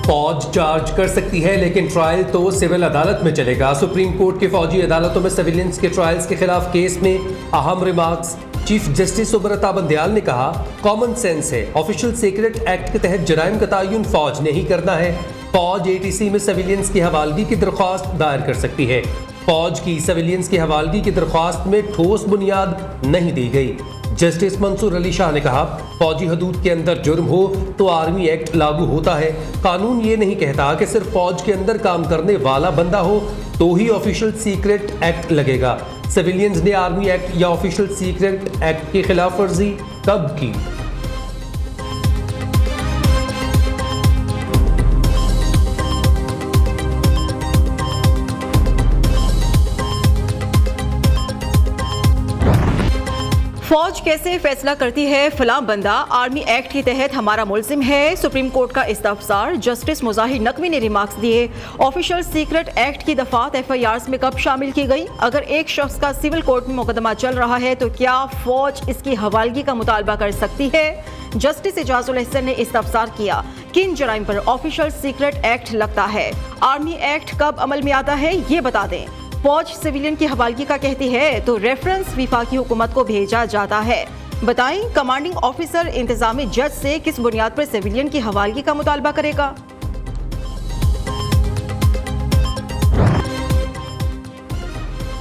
फौज चार्ज कर सकती है लेकिन ट्रायल तो सिविल अदालत में चलेगा। सुप्रीम कोर्ट की फौजी अदालतों में सिविलियंस के ट्रायल्स के खिलाफ केस में अहम remarks. Chief justice Subrata Bandial ने कहा, कॉमन सेंस है, ऑफिशियल सीक्रेट एक्ट के तहत जराइम का तयन फौज ने ही करना है। फौज एटीसी में सिविलियंस की हवालगी की दरख्वास्त दायर कर सकती है। फौज की सिविलियंस की हवालगी की दरख्वास्त में ठोस बुनियाद नहीं दी गई। जस्टिस मंसूर अली शाह ने कहा, फौजी हदूद के अंदर जुर्म हो तो आर्मी एक्ट लागू होता है। कानून ये नहीं कहता कि सिर्फ फौज के अंदर काम करने वाला बंदा हो तो ही ऑफिशियल सीक्रेट एक्ट लगेगा। सिविलियंस ने आर्मी एक्ट या ऑफिशियल सीक्रेट एक्ट की खिलाफ वर्जी कब की? फौज कैसे फैसला करती है फलां बंदा आर्मी एक्ट के तहत हमारा मुल्जिम है? सुप्रीम कोर्ट का इस्तफसार। जस्टिस मुजाहिर नकवी ने रिमार्क्स दिए, ऑफिशियल सीक्रेट एक्ट की दफात एफआईआर्स में कब शामिल की गई? अगर एक शख्स का सिविल कोर्ट में मुकदमा चल रहा है तो क्या फौज इसकी हवालगी का मुतालबा कर सकती है? जस्टिस इजाजुल अहसन ने इस्तफसार किया, किन जराइम पर ऑफिशियल सीक्रेट एक्ट लगता है? आर्मी एक्ट कब अमल में आता है ये बता दें। फौज सिविलियन की हवालगी का कहती है तो रेफरेंस विफाकी हुकूमत को भेजा जाता है। बताएं, कमांडिंग ऑफिसर इंतजामी जज से किस बुनियाद पर सिविलियन की हवालगी का मुतालबा करेगा?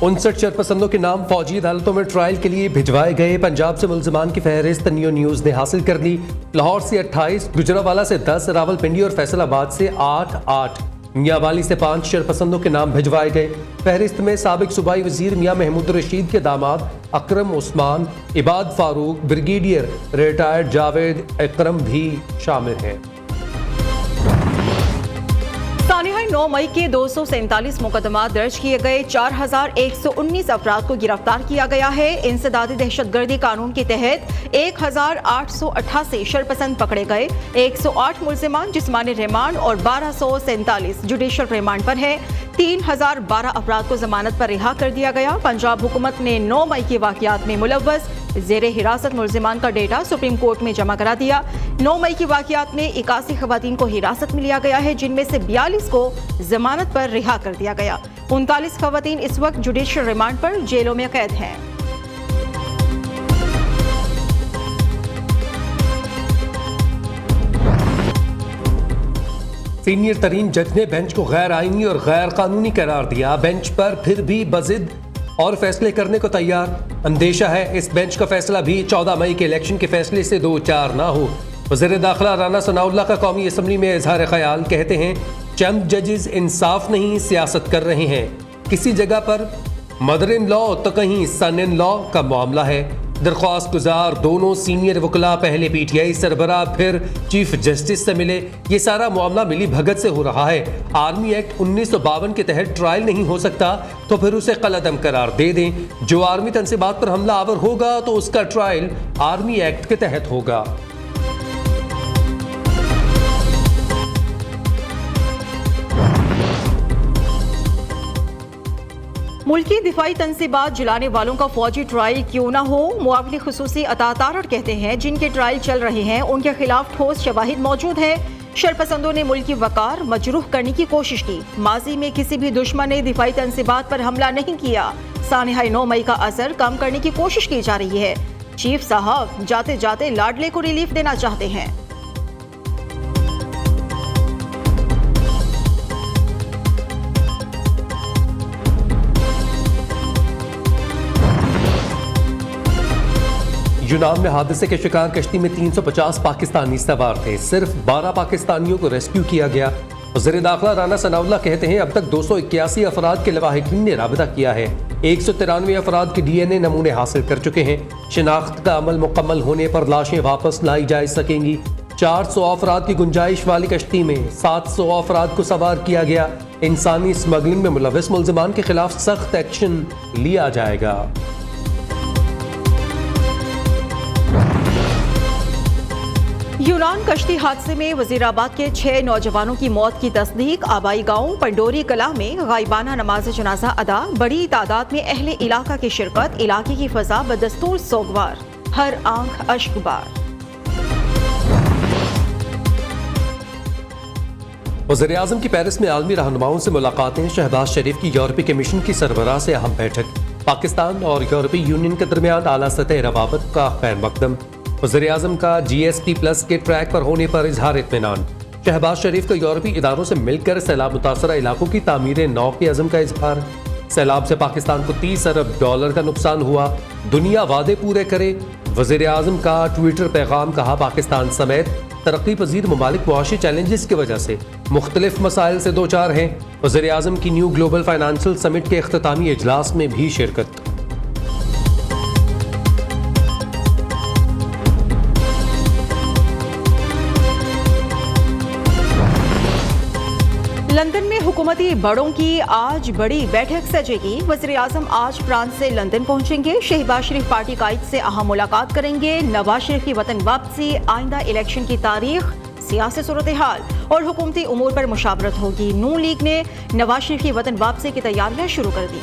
उनसठ शरपसंदों के नाम फौजी अदालतों में ट्रायल के लिए भिजवाए गए। पंजाब से मुल्जिमान की फहरिस्त नियो न्यूज ने हासिल कर ली। लाहौर से 28, गुजरावाला से 10, रावलपिंडी और फैसलाबाद से 8, मियांवाली से 5 शरपसंदों के नाम भिजवाए गए। फहरिस्त में साबिक सूबाई वजीर मियां महमूद रशीद के दामाद अकरम उस्मान, इबाद फारूक, ब्रिगेडियर रिटायर्ड जावेद अकरम भी शामिल हैं। सानिहा 9 मई के 247 मुकदमा दर्ज किए गए। 4119 अफराद को गिरफ्तार किया गया है। इंसदादी दहशतगर्दी कानून के तहत 1888 शरपसंद पकड़े गए। 108 मुल्जिमान जिस्मानी रिमांड और 1247 जुडिशल रिमांड पर है। 3012 अफराद को जमानत पर रिहा कर दिया गया। पंजाब हुकूमत ने 9 मई के वाकयात में मुलव्वस जेरे हिरासत मुल्जिमान का डेटा सुप्रीम कोर्ट में जमा करा दिया। 9 मई की वाकयात में 81 खवातीन को हिरासत में लिया गया है, जिनमें से 42 को जमानत पर रिहा कर दिया गया। 39 खवातीन इस वक्त जुडिशियल रिमांड पर जेलों में कैद हैं। सीनियर तरीन जज ने बेंच को गैर आईनी और गैर कानूनी करार दिया। बेंच पर फिर भी बजिद और फैसले करने को तैयार। अंदेशा है इस बेंच का फैसला भी 14 मई के इलेक्शन के फैसले से 2-4 ना हो। वज़ीर दाखिला राना सनाउल्लाह का कौमी असम्बली में इजहार ख्याल, कहते हैं चंद जजेस इंसाफ नहीं सियासत कर रहे हैं। किसी जगह पर मदर इन लॉ तो कहीं सन इन लॉ का मामला है। दरख्वास्त गुजार दोनों सीनियर वकला पहले पीटीआई सरबराह फिर चीफ जस्टिस से मिले। ये सारा मामला मिली भगत से हो रहा है। आर्मी एक्ट 1952 के तहत ट्रायल नहीं हो सकता तो फिर उसे कलअदम करार दे दें। जो आर्मी तनसीबात पर हमला आवर होगा तो उसका ट्रायल आर्मी एक्ट के तहत होगा। मुल्की दिफाई तनसीबात जलाने वालों का फौजी ट्रायल क्यों ना हो? मुआवली खुसूसी अता तारड़ कहते हैं जिनके ट्रायल चल रहे हैं उनके खिलाफ ठोस शवाहिद मौजूद है। शरपसंदों ने मुल्की वकार मजरूह करने की कोशिश की। माजी में किसी भी दुश्मन ने दिफाई तनसीबात पर हमला नहीं किया। सानिहा 9 मई का असर कम करने की कोशिश की जा रही है। चीफ साहब जाते जाते लाडले को रिलीफ देना चाहते हैं। यूनान में हादसे के शिकार कश्ती में 350 पाकिस्तानी सवार थे। सिर्फ 12 पाकिस्तानियों को रेस्क्यू किया गया। वज़ीर दाखिला राना सनाउल्लाह कहते हैं अब तक 281 अफराद के लवाहिकीन ने राबिता किया है। 193 अफराद के DNA नमूने हासिल कर चुके हैं। शिनाख्त का अमल मुकम्मल होने पर लाशें वापस लाई जा सकेंगी। 400 अफराद की गुंजाइश वाली कश्ती में 700 अफराद को सवार किया गया। इंसानी स्मगलिंग में मुलव्वस मुल्जिमान के खिलाफ सख्त एक्शन लिया जाएगा। यूनान कश्ती हादसे में वजीराबाद के 6 नौजवानों की मौत की तस्दीक। आबाई गांव पंडोरी कला में गायबाना नमाज जनाजा अदा। बड़ी तादाद में अहले इलाका की शिरकत। इलाके की फजा बदस्तूर सोगवार, हर आंख अश्कबार। वज़ीर-ए-आज़म की पेरिस में आलमी रहनुमाओं से मुलाकातें, शहबाज शरीफ की यूरोपीय कमीशन की सरबराह से अहम बैठक, पाकिस्तान और यूरोपीय यूनियन के दरमियान आला सतह रवाबत का खैर मकदम, वज़ीर-ए-आज़म का GSP+ के ट्रैक पर होने पर इजहार इत्मीनान, शहबाज शरीफ का यूरोपीय इदारों से मिलकर सैलाब मुतासरा इलाकों की तामीर नौ के अज़म का इजहार, सैलाब से पाकिस्तान को $30 अरब का नुकसान हुआ, दुनिया वादे पूरे करे, वज़ीर-ए-आज़म का ट्विटर पैगाम, कहा पाकिस्तान समेत तरक्की पजीर ममालिक मुआशी चैलेंजेस की वजह से मुख्तलिफ मसाइल से दो चार हैं। वज़ीर-ए-आज़म की न्यू ग्लोबल फाइनेंशियल समिट के इख्तितामी इजलास में भी शिरकत। लंदन में हुकूमती बड़ों की आज बड़ी बैठक सजेगी। वज़ीर-ए-आज़म आज फ्रांस से लंदन पहुंचेंगे। शहबाज शरीफ पार्टी कायद से अहम मुलाकात करेंगे। नवाज शरीफ की वतन वापसी, आइंदा इलेक्शन की तारीख, सियासी सूरत हाल और हुकूमती उमूर पर मुशावरत होगी। नून लीग ने नवाज शरीफ की वतन वापसी की तैयारियां शुरू कर दी।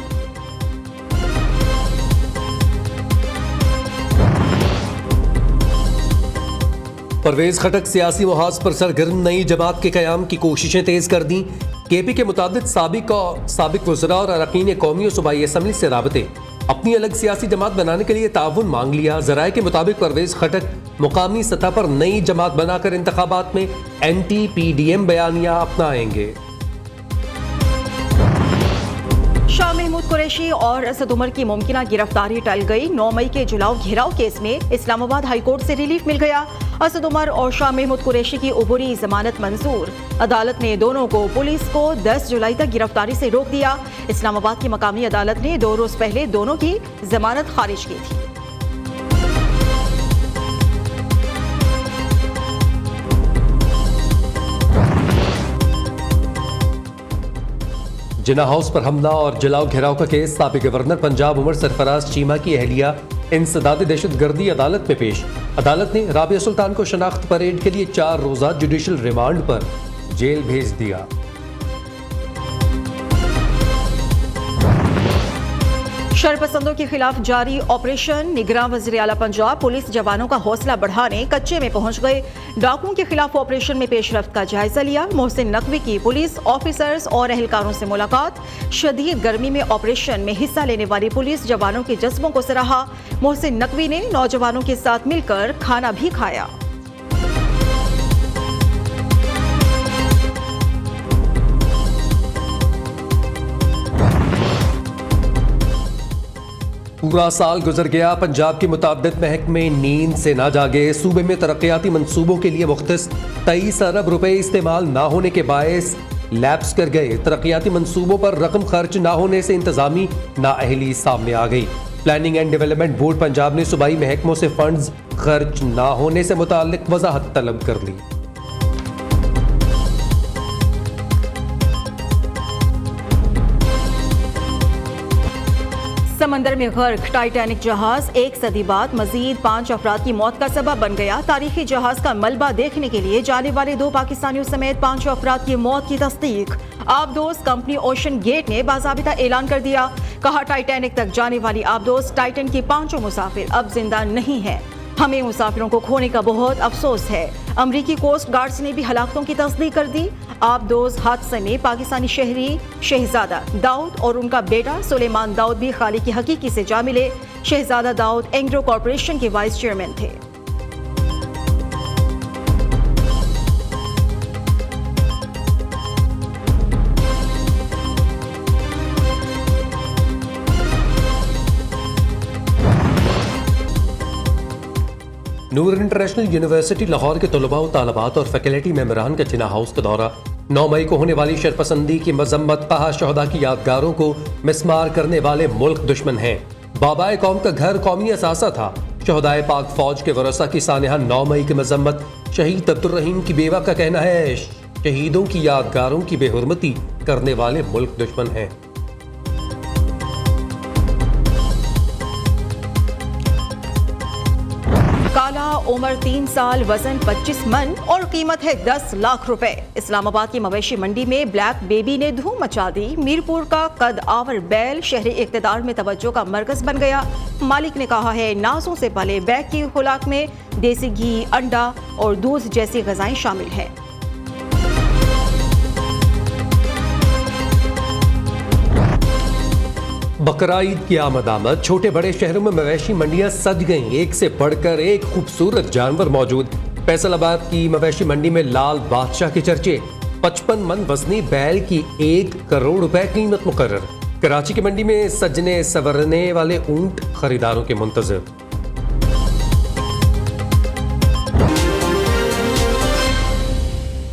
परवेज खटक सियासी मुहाज पर सरगर्म, नई जमात के कयाम की कोशिशें तेज कर दी। KP के मुताबिक साबिक वज़रा और अरकान कौमी और सूबाई असम्बली से राबते, अपनी अलग सियासी जमात बनाने के लिए ताउन मांग लिया। ज़राए के मुताबिक परवेज खटक मुकामी सतह पर नई जमात बनाकर इंतखाबात में NT-PDM बयानिया अपनाएंगे। शाह महमूद कुरैशी और असद उमर की मुमकिना गिरफ्तारी टल गई। 9 मई के जुलाव घेराव केस में इस्लामाबाद हाई कोर्ट से रिलीफ मिल गया। असद उमर और शाह महमूद कुरैशी की उबूरी जमानत मंजूर। अदालत ने दोनों को पुलिस को 10 जुलाई तक गिरफ्तारी से रोक दिया। इस्लामाबाद की मकामी अदालत ने 2 रोज पहले दोनों की जमानत खारिज की थी। जिना हाउस पर हमला और जलाओ घेराव का केस, साबिक गवर्नर पंजाब उमर सरफराज चीमा की अहलिया इंसदाद दहशतगर्दी अदालत में पेश। अदालत ने राबिया सुल्तान को शनाख्त परेड के लिए 4 रोजा जुडिशल रिमांड पर जेल भेज दिया। शरपसंदों के खिलाफ जारी ऑपरेशन, निगरान वज़ीर आला पंजाब पुलिस जवानों का हौसला बढ़ाने कच्चे में पहुंच गए। डाकुओं के खिलाफ ऑपरेशन में पेशरफ्त का जायजा लिया। मोहसिन नकवी की पुलिस ऑफिसर्स और एहलकारों से मुलाकात। शदीद गर्मी में ऑपरेशन में हिस्सा लेने वाली पुलिस जवानों के जज्बों को सराहा। मोहसिन नकवी ने नौजवानों के साथ मिलकर खाना भी खाया। पूरा साल गुजर गया, पंजाब के मुताबिक महकमे नींद से ना जागे। सूबे में तरक्याती मंसूबों के लिए मुख्तस 23 अरब रुपए इस्तेमाल ना होने के बायस लैप्स कर गए। तरक्याती मंसूबों पर रकम खर्च ना होने से इंतजामी नाअहली सामने आ गई। Planning and development board Punjab ने सूबाई महकमों से फंड्स खर्च ना होने से मुताल्लिक वजाहत तलब कर ली। समंदर में गर्क टाइटैनिक जहाज 1 सदी बाद मजीद 5 अफराद की मौत का सबब बन गया। तारीखी जहाज का मलबा देखने के लिए जाने वाले 2 पाकिस्तानियों समेत 5 अफराद की मौत की तस्दीक। आबदोज कंपनी ओशन गेट ने बाज़ाबिता ऐलान कर दिया। कहा, टाइटैनिक तक जाने वाली आबदोज टाइटन की 5 मुसाफिर अब जिंदा नहीं है। हमें मुसाफिरों को खोने का बहुत अफसोस है। अमरीकी कोस्ट गार्ड्स ने भी हलाकतों की तस्दीक कर दी। आबदोज हादसे में पाकिस्तानी शहरी शहजादा दाऊद और उनका बेटा सुलेमान दाऊद भी खालिक की हकीकी से जा मिले। शहजादा दाऊद एंग्रो कॉरपोरेशन के वाइस चेयरमैन थे। नूर इंटरनेशनल यूनिवर्सिटी लाहौर के तलबा व तालबात और फैकल्टी मेंबरान का जिना हाउस का दौरा। 9 मई को होने वाली शरपसंदी की मजम्मत, कहा शहदा की यादगारों को मिसमार करने वाले मुल्क दुश्मन हैं। बाबाए कौम का घर कौमी असासा था। शहदाए पाक फौज के वरसा की सानहा 9 मई की मजम्मत। शहीद अब्दुर्रहीम की बेवा का कहना है, शहीदों की यादगारों की बेहुरमती करने वाले मुल्क दुश्मन हैं। काला उम्र 3 साल, वजन 25 मन और कीमत है 10 लाख रुपए। इस्लामाबाद की मवेशी मंडी में ब्लैक बेबी ने धूम मचा दी। मीरपुर का कद आवर बैल शहरी इक़्तिदार में तवज्जो का मरकज बन गया। मालिक ने कहा है, नाजों से पले बैग की खुराक में देसी घी, अंडा और दूध जैसी ग़िज़ाएं शामिल हैं। बकरा ईद की आमद छोटे बड़े शहरों में मवेशी मंडियां सज गईं, एक से बढ़कर एक खूबसूरत जानवर मौजूद। फैसलाबाद की मवेशी मंडी में लाल बादशाह के चर्चे, 55 मन वजनी बैल की 1 करोड़ रुपए कीमत मुकर्रर। कराची की मंडी में सजने संवरने वाले ऊंट खरीदारों के मुंतजिर।